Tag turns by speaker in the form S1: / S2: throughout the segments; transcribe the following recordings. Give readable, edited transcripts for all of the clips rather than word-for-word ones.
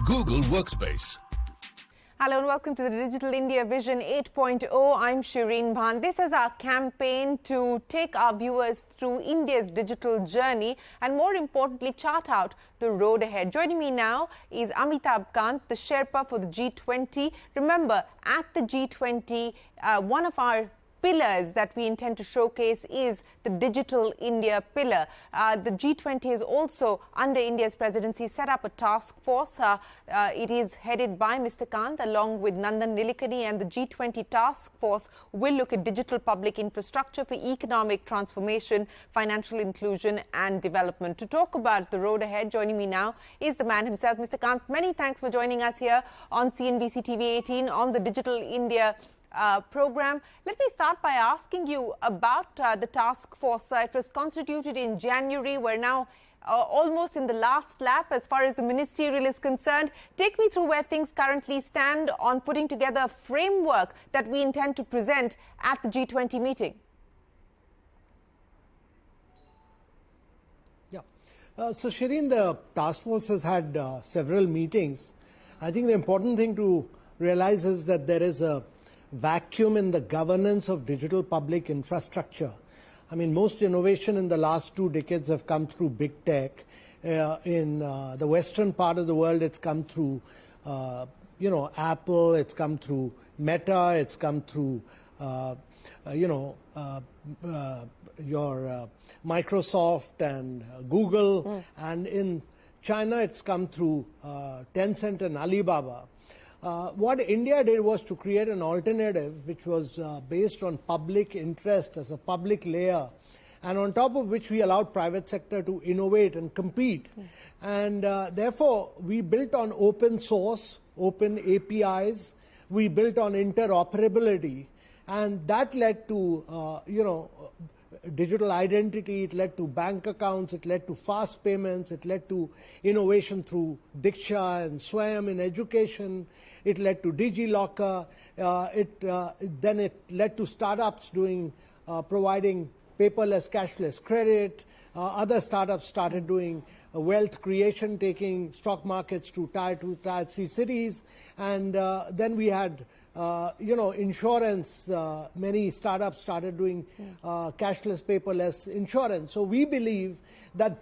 S1: Google Workspace.
S2: Hello and welcome to the Digital India Vision 8.0. I'm Shereen Bhan. This is our campaign to take our viewers through India's digital journey and, more importantly, chart out the road ahead. Joining me now is Amitabh Kant, the Sherpa for the G20. Remember, at the G20, one of our pillars that we intend to showcase is the Digital India pillar. The G20 has also, under India's presidency, set up a task force. It is headed by Mr. Kant along with Nandan Nilekani, and the G20 task force will look at digital public infrastructure for economic transformation, financial inclusion and development. To talk about the road ahead, joining me now is the man himself, Mr. Kant. Many thanks for joining us here on CNBC-TV18 on the Digital India program. Let me start by asking you about the task force. It was constituted in January. We're now almost in the last lap as far as the ministerial is concerned. Take me through where things currently stand on putting together a framework that we intend to present at the G20 meeting.
S3: Yeah. So Shereen, the task force has had several meetings. I think the important thing to realize is that there is a vacuum in the governance of digital public infrastructure. I mean, most innovation in the last 2 decades have come through big tech. In the western part of the world, it's come through, Apple, it's come through Meta, it's come through, your Microsoft and Google. And in China, it's come through Tencent and Alibaba. What India did was to create an alternative which was based on public interest as a public layer, and on top of which we allowed private sector to innovate and compete. And therefore, we built on open source, open APIs, we built on interoperability, and that led to, digital identity, it led to bank accounts, it led to fast payments, it led to innovation through Diksha and Swayam in education, it led to DigiLocker, then it led to startups providing paperless, cashless credit. Other startups started doing wealth creation, taking stock markets to Tier 2, Tier 3 cities. And then we had insurance. Many startups started doing cashless, paperless insurance. So we believe that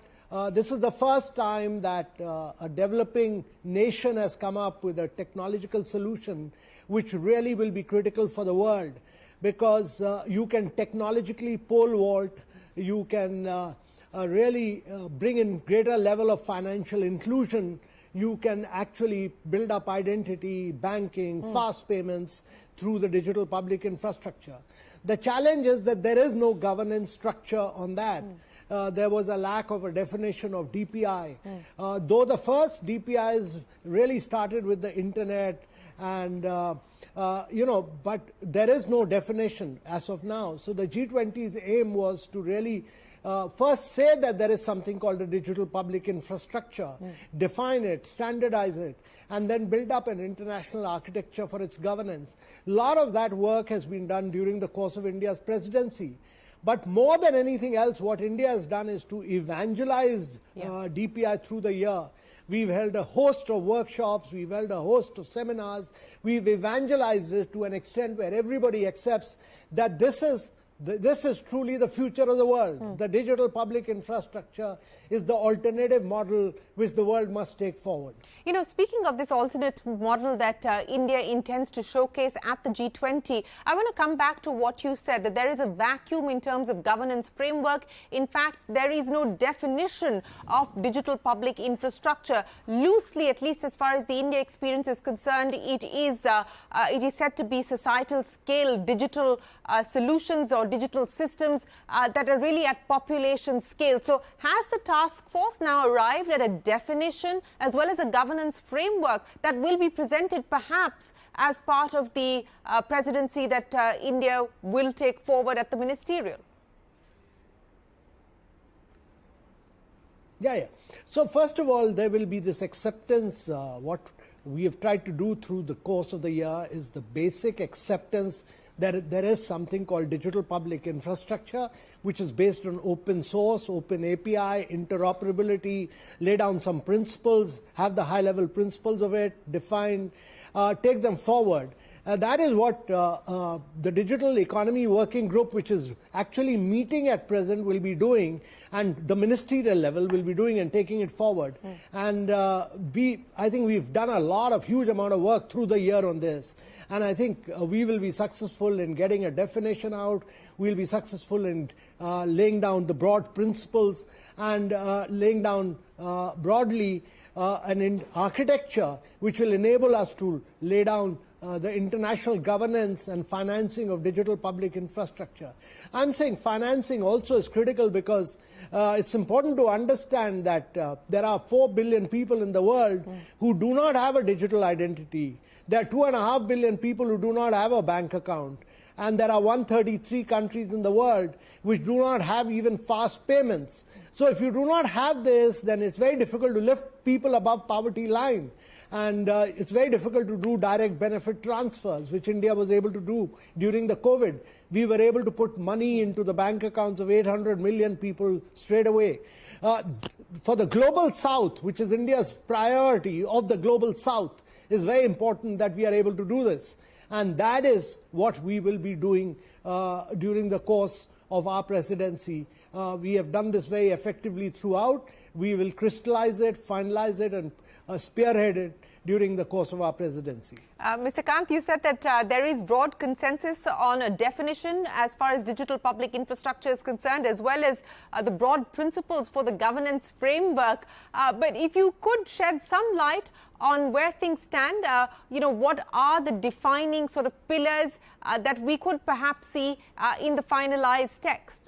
S3: this is the first time that a developing nation has come up with a technological solution which really will be critical for the world, because you can technologically pole vault, you can really bring in greater level of financial inclusion, you can actually build up identity, banking, fast payments through the digital public infrastructure. The challenge is that there is no governance structure on that. There was a lack of a definition of DPI. Though the first DPIs really started with the internet and, but there is no definition as of now. So the G20's aim was to really first say that there is something called a digital public infrastructure, define it, standardize it, and then build up an international architecture for its governance. A lot of that work has been done during the course of India's presidency. But more than anything else, what India has done is to evangelize DPI through the year. We've held a host of workshops, we've held a host of seminars, we've evangelized it to an extent where everybody accepts that this is truly the future of the world. The digital public infrastructure is the alternative model which the world must take forward.
S2: You know, speaking of this alternate model that India intends to showcase at the G20, I want to come back to what you said, that there is a vacuum in terms of governance framework. In fact, there is no definition of digital public infrastructure. Loosely, at least as far as the India experience is concerned, it is said to be societal scale digital solutions or digital systems that are really at population scale. So has the task force now arrived at a definition as well as a governance framework that will be presented perhaps as part of the presidency that India will take forward at the ministerial?
S3: Yeah. So first of all, there will be this acceptance. What we have tried to do through the course of the year is the basic acceptance there is something called digital public infrastructure, which is based on open source, open API, interoperability, lay down some principles, have the high-level principles of it, define, take them forward. That is what the Digital Economy Working Group, which is actually meeting at present, will be doing, and the ministerial level will be doing and taking it forward. And I think we've done a huge amount of work through the year on this. And I think we will be successful in getting a definition out. We'll be successful in laying down the broad principles and laying down broadly an architecture which will enable us to lay down the international governance and financing of digital public infrastructure. I'm saying financing also is critical because it's important to understand that there are 4 billion people in the world who do not have a digital identity. There are 2.5 billion people who do not have a bank account. And there are 133 countries in the world which do not have even fast payments. So if you do not have this, then it's very difficult to lift people above poverty line. And it's very difficult to do direct benefit transfers, which India was able to do during the COVID. We were able to put money into the bank accounts of 800 million people straight away. For the global south, which is India's priority of the global south, it's very important that we are able to do this. And that is what we will be doing during the course of our presidency. We have done this very effectively throughout. We will crystallize it, finalize it, and spearhead it during the course of our presidency.
S2: Mr. Kant, you said that there is broad consensus on a definition as far as digital public infrastructure is concerned, as well as the broad principles for the governance framework. But if you could shed some light on where things stand, what are the defining sort of pillars that we could perhaps see in the finalized text?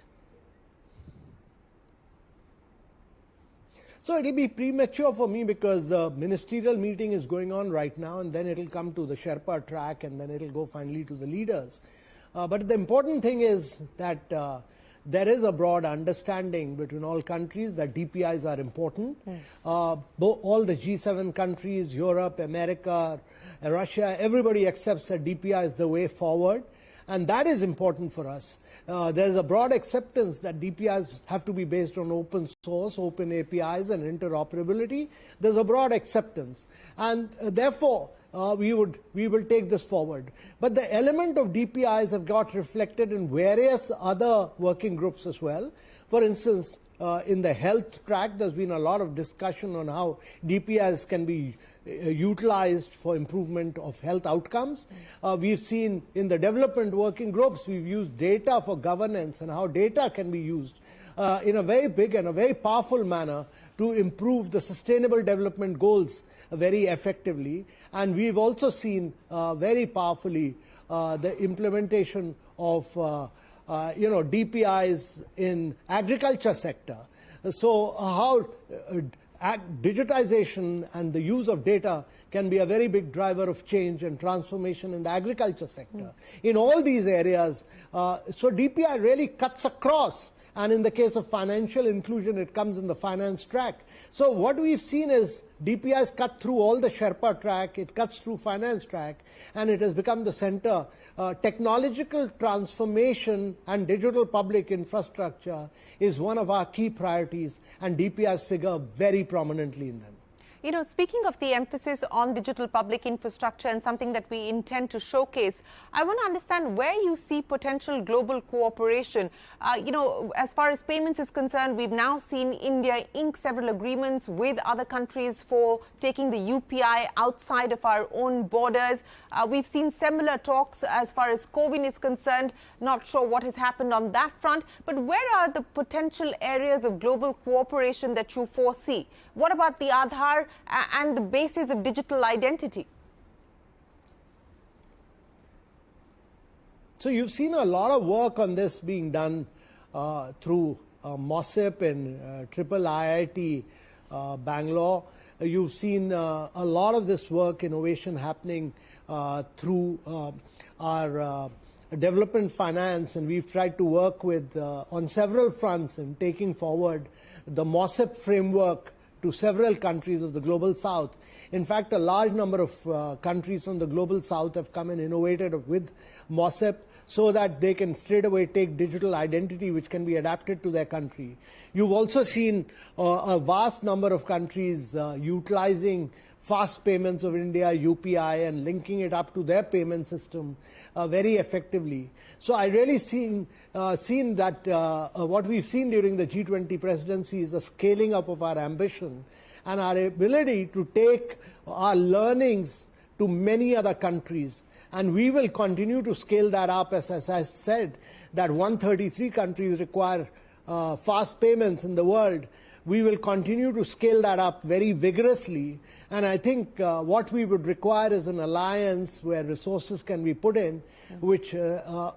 S3: So it will be premature for me because the ministerial meeting is going on right now, and then it will come to the Sherpa track, and then it will go finally to the leaders. But the important thing is that there is a broad understanding between all countries that DPIs are important. All the G7 countries, Europe, America, Russia, everybody accepts that DPI is the way forward. And that is important for us. There's a broad acceptance that DPIs have to be based on open source, open APIs, and interoperability. There's a broad acceptance. And therefore, we will take this forward. But the element of DPIs have got reflected in various other working groups as well. For instance, in the health track, there's been a lot of discussion on how DPIs can be utilized for improvement of health outcomes. We've seen in the development working groups, we've used data for governance and how data can be used in a very big and a very powerful manner to improve the sustainable development goals very effectively. And we've also seen very powerfully the implementation of DPIs in agriculture sector. So how digitization and the use of data can be a very big driver of change and transformation in the agriculture sector. In all these areas, so DPI really cuts across. And in the case of financial inclusion, it comes in the finance track. So what we've seen is DPIs cut through all the Sherpa track, it cuts through finance track, and it has become the center. Technological transformation and digital public infrastructure is one of our key priorities, and DPIs figure very prominently in them.
S2: You know, speaking of the emphasis on digital public infrastructure and something that we intend to showcase, I want to understand where you see potential global cooperation. As far as payments is concerned, we've now seen India ink several agreements with other countries for taking the UPI outside of our own borders. We've seen similar talks as far as COVID is concerned. Not sure what has happened on that front, but where are the potential areas of global cooperation that you foresee? What about the Aadhaar and the basis of digital identity?
S3: So you've seen a lot of work on this being done through MOSIP and Triple IIT Bangalore. You've seen a lot of this work, innovation happening through our development finance, and we've tried to work with on several fronts in taking forward the MOSIP framework to several countries of the global south. In fact, a large number of countries from the global south have come and innovated with MOSIP. so that they can straight away take digital identity which can be adapted to their country. You've also seen a vast number of countries utilizing fast payments of India, UPI, and linking it up to their payment system very effectively. So I really seen that what we've seen during the G20 presidency is a scaling up of our ambition and our ability to take our learnings to many other countries. And we will continue to scale that up, as I said, that 133 countries require fast payments in the world. We will continue to scale that up very vigorously. And I think what we would require is an alliance where resources can be put in, which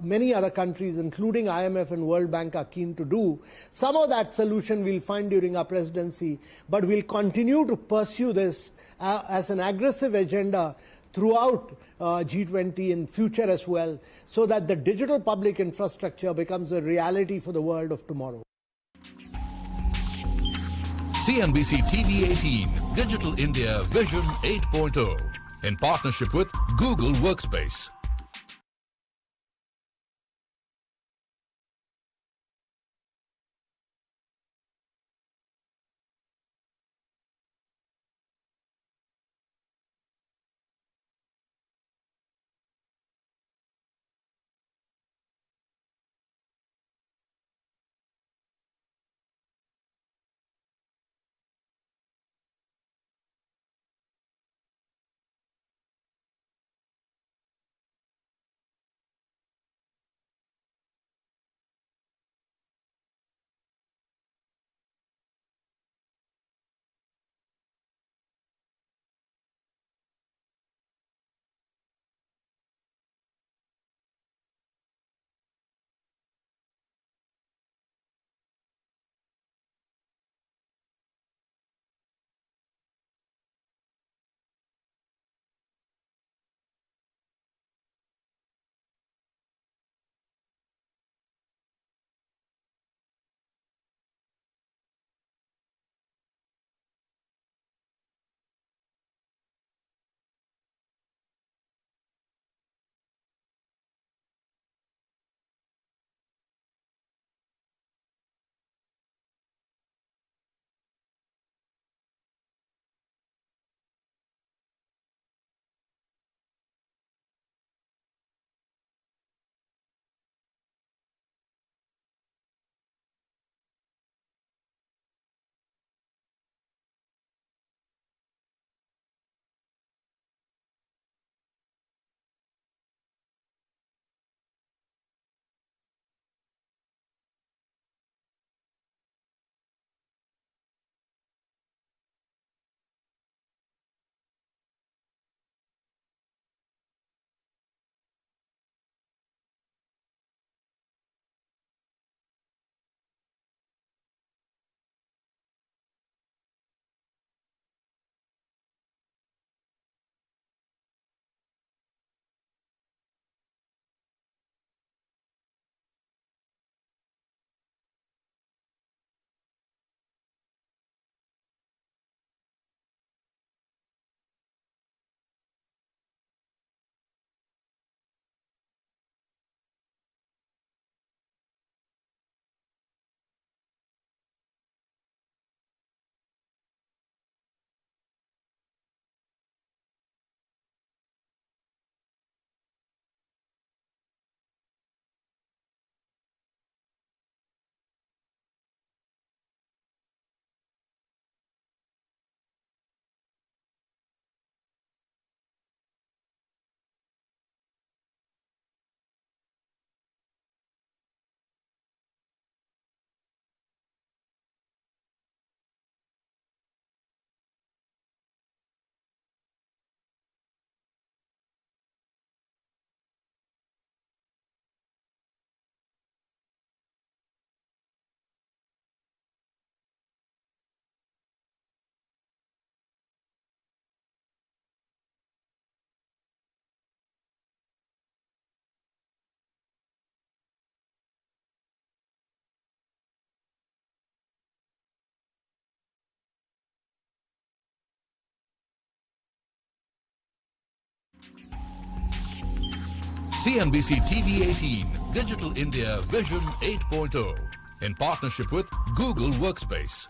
S3: many other countries, including IMF and World Bank, are keen to do. Some of that solution we'll find during our presidency, but we'll continue to pursue this as an aggressive agenda throughout G20 in future as well, so that the digital public infrastructure becomes a reality for the world of tomorrow.
S1: CNBC-TV18 Digital India Vision 8.0 in partnership with Google Workspace. CNBC-TV18 Digital India Vision 8.0 in partnership with Google Workspace.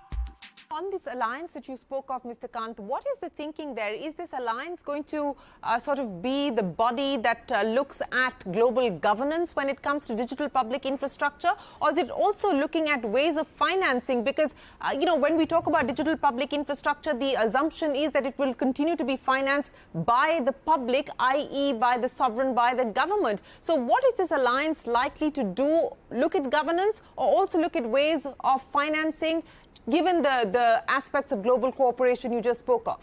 S2: On this alliance that you spoke of, Mr. Kant, what is the thinking there? Is this alliance going to sort of be the body that looks at global governance when it comes to digital public infrastructure? Or is it also looking at ways of financing? Because, when we talk about digital public infrastructure, the assumption is that it will continue to be financed by the public, i.e. by the sovereign, by the government. So what is this alliance likely to do? Look at governance or also look at ways of financing, given the aspects of global cooperation you just spoke of?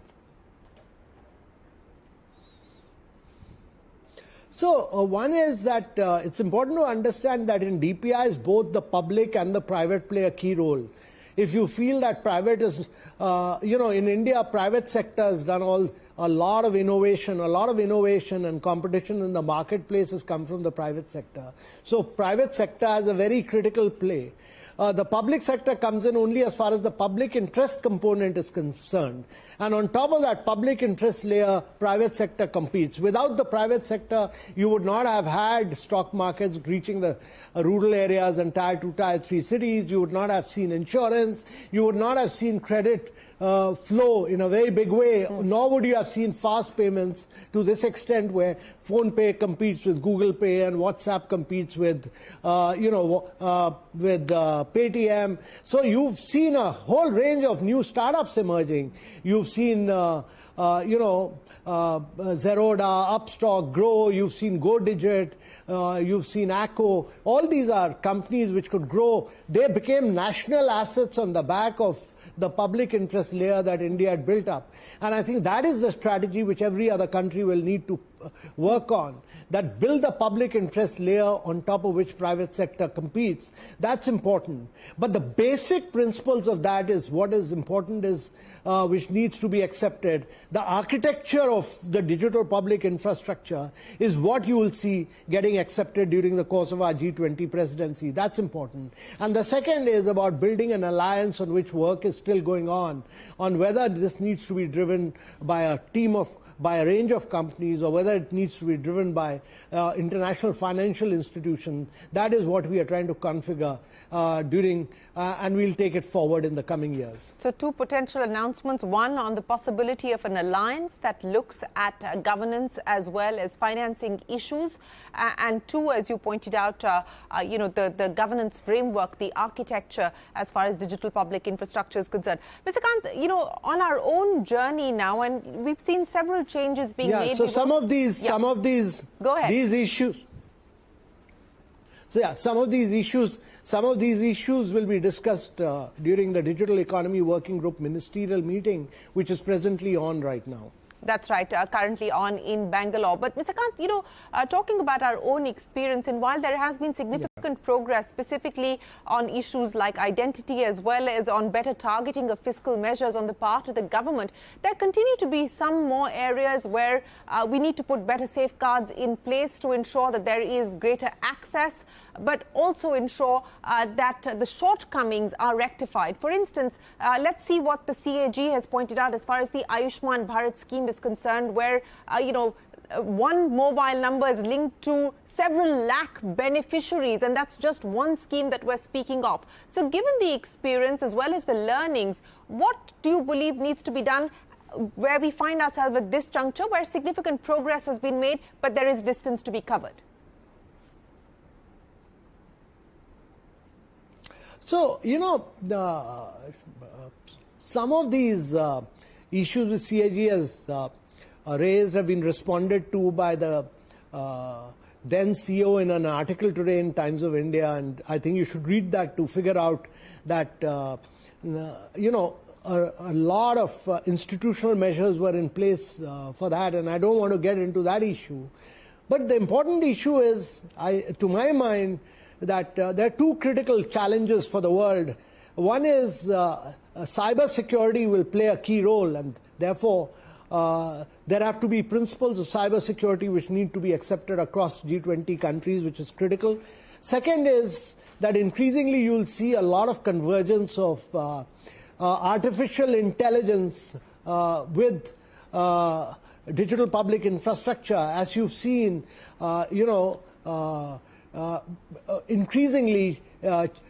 S3: So one is that it's important to understand that in DPIs, both the public and the private play a key role. If you feel that private is, in India, private sector has done a lot of innovation and competition in the marketplace has come from the private sector. So private sector has a very critical play. The public sector comes in only as far as the public interest component is concerned. And on top of that public interest layer, private sector competes. Without the private sector, you would not have had stock markets reaching the rural areas and tier 2, tier 3 cities. You would not have seen insurance. You would not have seen credit flow in a very big way, nor would you have seen fast payments to this extent where PhonePe competes with Google Pay and WhatsApp competes with, Paytm. So you've seen a whole range of new startups emerging. You've seen, Zerodha, Upstock, Grow. You've seen GoDigit. You've seen Acco. All these are companies which could grow. They became national assets on the back of the public interest layer that India had built up. And I think that is the strategy which every other country will need to work on, that build the public interest layer on top of which private sector competes. That's important. But the basic principles of that is what is important is which needs to be accepted. The architecture of the digital public infrastructure is what you will see getting accepted during the course of our G20 presidency. That's important. And the second is about building an alliance on which work is still going on whether this needs to be driven by a range of companies or whether it needs to be driven by international financial institutions. That is what we are trying to configure and we'll take it forward in the coming years.
S2: So two potential announcements, one on the possibility of an alliance that looks at governance as well as financing issues, and two, as you pointed out, the governance framework, the architecture as far as digital public infrastructure is concerned. Mr. Kant, on our own journey now, and we've seen several changes being made.
S3: So some of these
S2: Go ahead.
S3: These issues. So some of these issues will be discussed during the Digital Economy Working Group ministerial meeting, which is presently on right now.
S2: That's right, currently on in Bangalore. But Mr. Kant, talking about our own experience, and while there has been significant progress, specifically on issues like identity as well as on better targeting of fiscal measures on the part of the government, there continue to be some more areas where we need to put better safeguards in place to ensure that there is greater access, but also ensure that the shortcomings are rectified. For instance, let's see what the CAG has pointed out as far as the Ayushman Bharat scheme is concerned, where, one mobile number is linked to several lakh beneficiaries, and that's just one scheme that we're speaking of. So given the experience as well as the learnings, what do you believe needs to be done where we find ourselves at this juncture, where significant progress has been made, but there is distance to be covered?
S3: So, some of these issues which CAG has raised have been responded to by the then CEO in an article today in Times of India, and I think you should read that to figure out that, a lot of institutional measures were in place for that, and I don't want to get into that issue. But the important issue is, to my mind, that there are two critical challenges for the world. One is cyber security will play a key role, and therefore there have to be principles of cyber security which need to be accepted across G20 countries, which is critical. Second is that increasingly you'll see a lot of convergence of artificial intelligence with digital public infrastructure, as you've seen, increasingly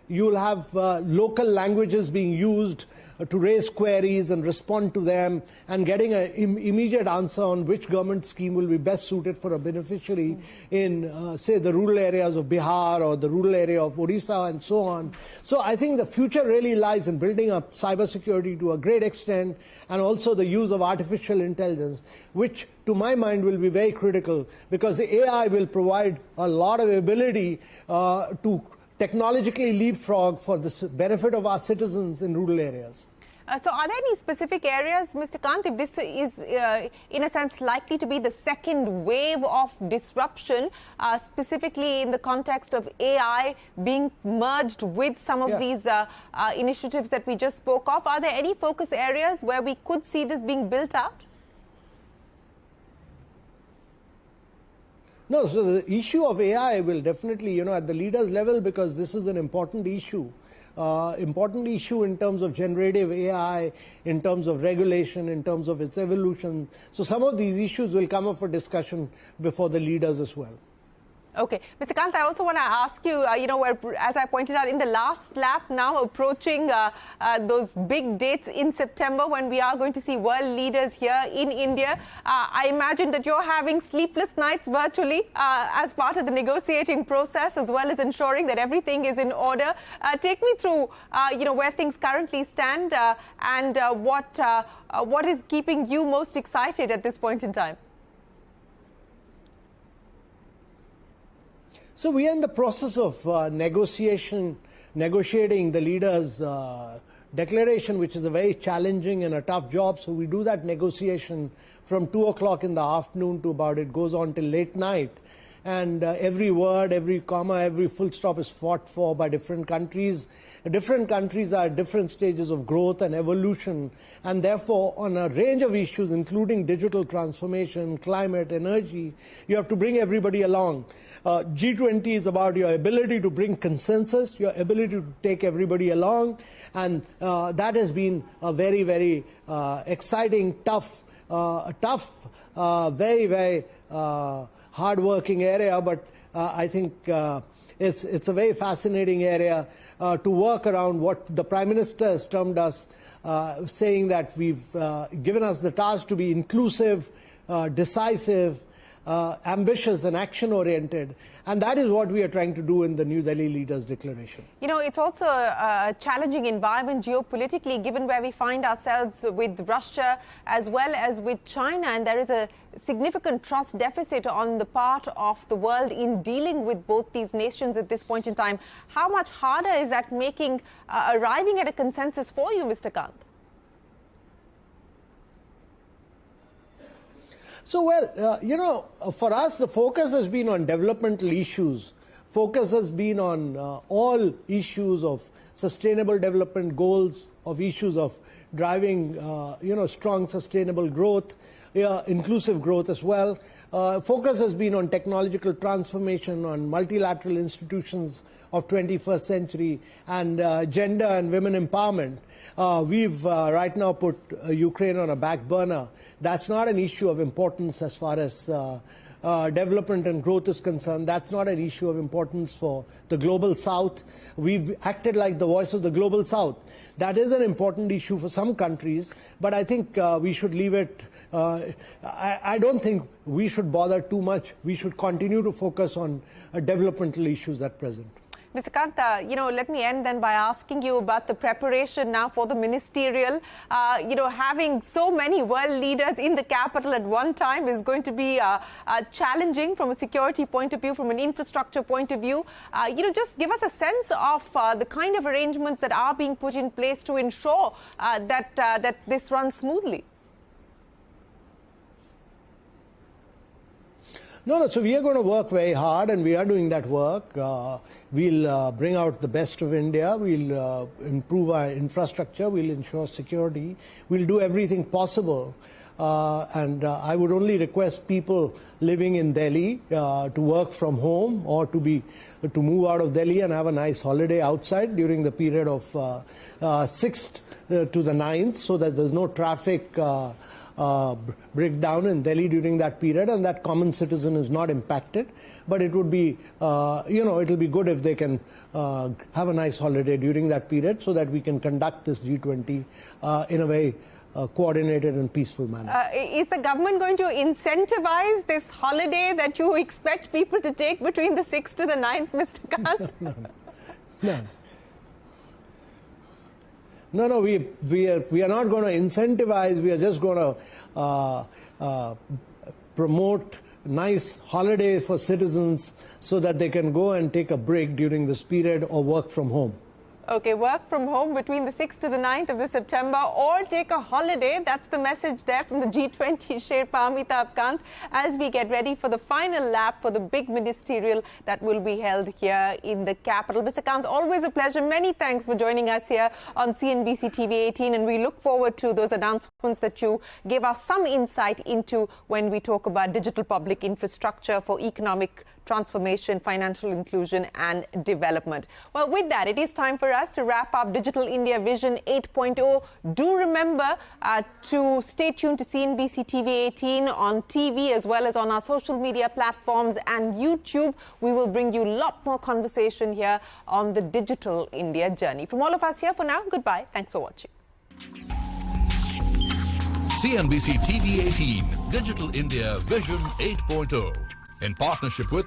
S3: you'll have local languages being used to raise queries and respond to them, and getting an immediate answer on which government scheme will be best suited for a beneficiary in, say, the rural areas of Bihar or the rural area of Odisha and so on. So I think the future really lies in building up cybersecurity to a great extent, and also the use of artificial intelligence, which to my mind will be very critical, because the AI will provide a lot of ability to technologically leapfrog for the benefit of our citizens in rural areas.
S2: So are there any specific areas, Mr. Kant, if this is in a sense likely to be the second wave of disruption, specifically in the context of AI being merged with some of these initiatives that we just spoke of? Are there any focus areas where we could see this being built out?
S3: No, so the issue of AI will definitely, at the leaders level, because this is an important issue in terms of generative AI, in terms of regulation, in terms of its evolution. So some of these issues will come up for discussion before the leaders as well.
S2: Okay. Mr. Kant, I also want to ask you, as I pointed out, in the last lap now approaching those big dates in September when we are going to see world leaders here in India. I imagine that you're having sleepless nights virtually as part of the negotiating process, as well as ensuring that everything is in order. Take me through, where things currently stand and what is keeping you most excited at this point in time?
S3: So we are in the process of negotiating the leaders' declaration, which is a very challenging and a tough job. So we do that negotiation from 2 o'clock in the afternoon to about, it goes on till late night. And every word, every comma, every full stop is fought for by different countries. Different countries are at different stages of growth and evolution, and therefore on a range of issues, including digital transformation, climate, energy, you have to bring everybody along. G20 is about your ability to bring consensus, your ability to take everybody along, and that has been a very, very exciting, tough, very, very hard-working area, but I think it's a very fascinating area to work around what the Prime Minister has termed us, saying that we've given us the task to be inclusive, decisive, ambitious and action-oriented. And that is what we are trying to do in the New Delhi Leaders' Declaration.
S2: It's also a challenging environment geopolitically, given where we find ourselves with Russia as well as with China. And there is a significant trust deficit on the part of the world in dealing with both these nations at this point in time. How much harder is that making, arriving at a consensus for you, Mr. Kant?
S3: So, well, for us, the focus has been on developmental issues. Focus has been on all issues of sustainable development goals, of issues of driving, strong sustainable growth, inclusive growth as well. Focus has been on technological transformation, on multilateral institutions of 21st century, and gender and women empowerment. We've right now put Ukraine on a back burner. That's not an issue of importance as far as development and growth is concerned. That's not an issue of importance for the Global South. We've acted like the voice of the Global South. That is an important issue for some countries, but I think we should leave it. I don't think we should bother too much. We should continue to focus on developmental issues at present.
S2: Mr. Kant, let me end then by asking you about the preparation now for the ministerial. Having so many world leaders in the capital at one time is going to be challenging from a security point of view, from an infrastructure point of view. Just give us a sense of the kind of arrangements that are being put in place to ensure that this runs smoothly.
S3: No, so we are going to work very hard, and we are doing that work. We'll bring out the best of India. We'll improve our infrastructure. We'll ensure security. We'll do everything possible. And I would only request people living in Delhi to work from home, or to move out of Delhi and have a nice holiday outside during the period of 6th to the 9th, so that there's no traffic break down in Delhi during that period, and that common citizen is not impacted. But it would be, it'll be good if they can have a nice holiday during that period so that we can conduct this G20 in a very coordinated and peaceful manner.
S2: Is the government going to incentivize this holiday that you expect people to take between the 6th to the 9th, Mr. Kant?
S3: No, we are not going to incentivize. We are just going to promote nice holiday for citizens so that they can go and take a break during this period or work from home.
S2: Okay, work from home between the 6th to the 9th of September or take a holiday. That's the message there from the G20 Sherpa Amitabh Kant as we get ready for the final lap for the big ministerial that will be held here in the capital. Mr. Kant, always a pleasure. Many thanks for joining us here on CNBC-TV18, and we look forward to those announcements that you gave us some insight into when we talk about digital public infrastructure for economic transformation, financial inclusion and development. Well, with that, it is time for us to wrap up Digital India Vision 8.0. Do remember to stay tuned to CNBC TV18 on TV as well as on our social media platforms and YouTube. We will bring you a lot more conversation here on the Digital India journey. From all of us here for now, goodbye. Thanks for watching.
S1: CNBC TV18 Digital India Vision 8.0 in partnership with